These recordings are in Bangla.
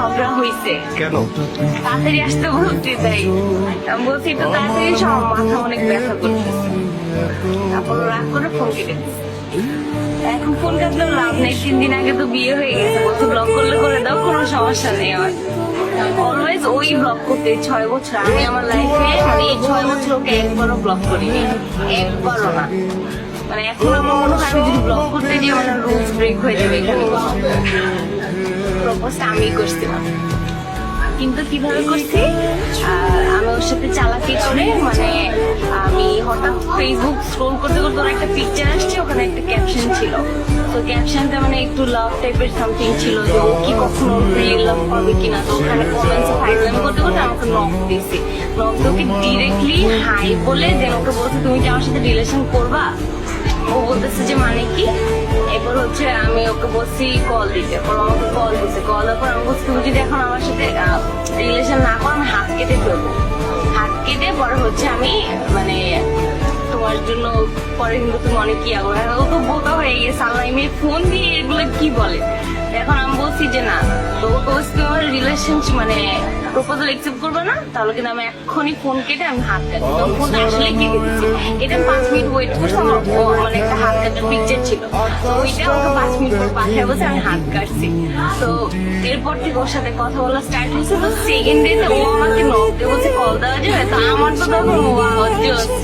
ঝগড়া হয়েছে, কেন? তাড়াতাড়ি আসতে বলতে তাই আমি বলছি একটু তাড়াতাড়ি সব, মাথা অনেক ব্যথা করছে। তারপর রাগ করে ফোন কেটে দিচ্ছে। এখন ফোন কাটলেও লাভ নেই, 3 দিন আগে তো বিয়ে হয়ে গেছে, বলছে ব্লক করলে করে দাও, কোনো সমস্যা নেই আমার। অলওয়েজ ওই ব্লক করতে 6 বছর আমি আমার লাইফে, মানে এই 6 বছর ওকে একবারও ব্লক করিনি, একবারও না। মানে এখন আমার মনে হয় আমি যদি ব্লক করতে যাই মানে রুলস ব্রেক হয়ে যাবে এখানে। প্রপোজটা আমি করছিলাম, কিন্তু কিভাবে করছি, আমি ওর সাথে চালাকি করে, মানে আমি হঠাৎ ফেসবুক স্ক্রোল করতে করতে ওর একটা পিকচার আসছে, ওখানে একটা ক্যাপশন ছিল। তো ক্যাপশনটা মানে একটু লাভ টাইপের সামথিং ছিল, যে ও কি কখনো রিয়েল লাভ পাবে কিনা। তো ওখানে কমেন্টস ফাইজলামি করতে করতে আমাকে নক দিয়েছি। নক দিয়ে ওকে ডিরেক্টলি হাই বলে দেন ওকে বলছে তুমি কি আমার সাথে রিলেশন করবা। ও বলতেছে যে মানে কি। এরপর হচ্ছে আমি ওকে বলছি কল দিতে, পর আমাকে কল দিতে, কল দেওয়ার পর আমি বলছি তুমি যদি এখন আমার সাথে রিলেশন না করো আমি হাত কেটে ফেলবো। হাত কেটে পরে হচ্ছে আমি মানে তোমার জন্য পরে কিন্তু তুমি অনেক কি আগে ও তো বোকা হয়ে গেছে, আল্লাহ মেয়ে ফোন দিয়ে এগুলো কি বলে। এখন আমি বলছি যে না, তো ও বলছি তুমি আমার রিলেশনশিপ মানে প্রপোজাল অ্যাকসেপ্ট করবে না, তাহলে কিন্তু আমি এক্ষুনি ফোন কেটে আমি হাত কাটি। তো ফোনটা আসলে কেটে দিচ্ছি, এটা 5 মিনিট ওয়েট করছে, আমার মানে একটা হাত কাটার পিকচার ছিল, তো ওইটা আমাকে 5 মিনিট পর পাঠিয়ে বলছে আমি হাত কাটছি। তো এরপর থেকে ওর সাথে কথা বলা স্টার্ট হয়েছে। তো সেকেন্ড ডেতে ও আমাকে নক দিয়ে বলছে কল দেওয়া যাবে, তো আমার তো তখন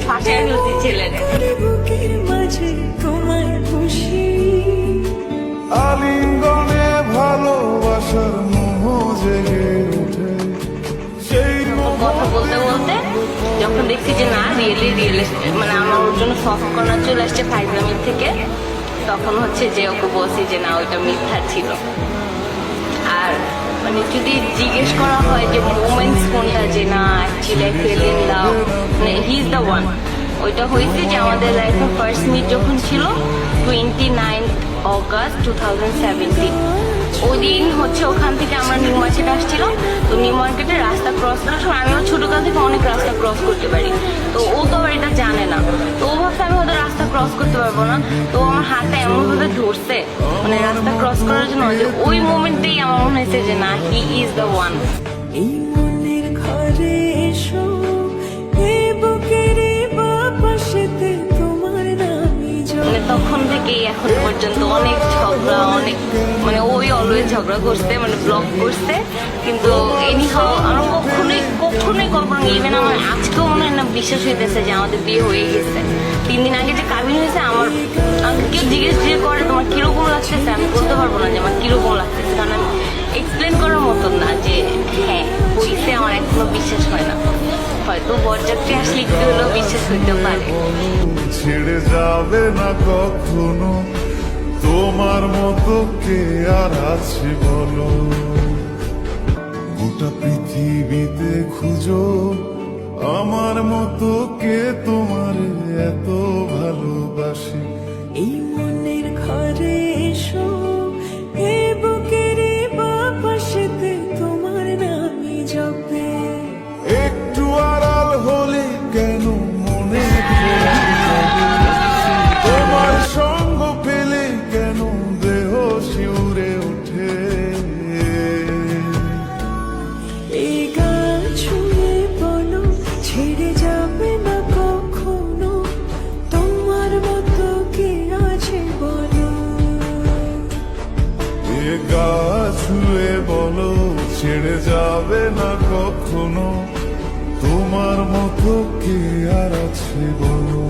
ফাঁসায় ফেলছি ছেলেরে। আলিঙ্গনে ভালোবাসার মোহ জেগে ওঠে সেই কথা বলতে বলতে যখন দেখছি যে না রিয়েলি মানে আমার ওর জন্য সফট কর্নার চলে আসছে ফাইজলামির থেকে, তখন হচ্ছে যে ওকে বলছি যে না ওইটা মিথ্যা ছিল। আর মানে যদি জিজ্ঞেস করা হয় যে মোমেন্টস কোনটা, যে না actually I fail in love, মানে হি ইজ দ্য ওয়ান, ওইটা হয়েছে যে আমাদের লাইফে ফার্স্ট মিট যখন ছিল 29 অগাস্ট 2017। ওই দিন হচ্ছে ওখান থেকে আমরা নিউ মার্কেটে আসছিলাম। তো নিউ মার্কেটে রাস্তা ক্রস করার সময় আমিও ছোটকাল থেকে অনেক রাস্তা ক্রস করতে পারি, তো ও তো আবার এটা জানে না। তো ও ভাবছে আমি ওদের রাস্তা ক্রস করতে পারবো না, তো আমার হাতে এমনভাবে ধরছে মানে রাস্তা ক্রস করার জন্য, যে ওই মোমেন্টেই আমার মনে হয়েছে যে না হি ইজ দ্য ওয়ান। এই মনের ঘরে এসো, এই বুকের বাপাশেতে তোমার নামই মানে তখন থেকেই এখন পর্যন্ত অনেক ঝগড়া, অনেক মানে ওই অলওয়েজ ঝগড়া করছে, মানে ব্লক করছে। কিন্তু এনিহাও আমার কখনোই কল্পনা, ইভেন আমার আজকেও মনে হয় না বিশ্বাস হইতেছে যে আমাদের বিয়ে হয়ে গেছে। 3 দিন আগে যে কাবিন হয়েছে, আমার কেউ জিজ্ঞেস করে তোমার কিরকম লাগতেছে, আমি বলতে পারবো না যে আমার কিরকম লাগতেছে, কারণ আমি এক্সপ্লেন করার মতন না যে হ্যাঁ হয়েছে, আমার এখনো বিশ্বাস হয় না। হয়তো বরযাত্রী আসলে একটু হলেও বিশ্বাস হইতে পারে। ছেড়ে যাবে না কখনো, তোমার মতো কে আর আছে বলো। গোটা পৃথিবীতে খুঁজো আমার মতো কে তোমার এত ভালোবাসে। এই মনের ঘরে এসো, এই বুকের বাপাশেতে তোমার নামই জপে। একটু আড়াল হলে কেন মনে ধরে যাবে, তোমার সঙ্গ পেলে কেন দেহ শিউরে ওঠে। এই গান শুনে বলো ছেড়ে যাবে না কখনো, তোমার মতো কে আছে বলো। এ গা ছুঁয়ে বলো ছেড়ে যাবে না কখনো, তোমার মতো কে আর আছে বলো।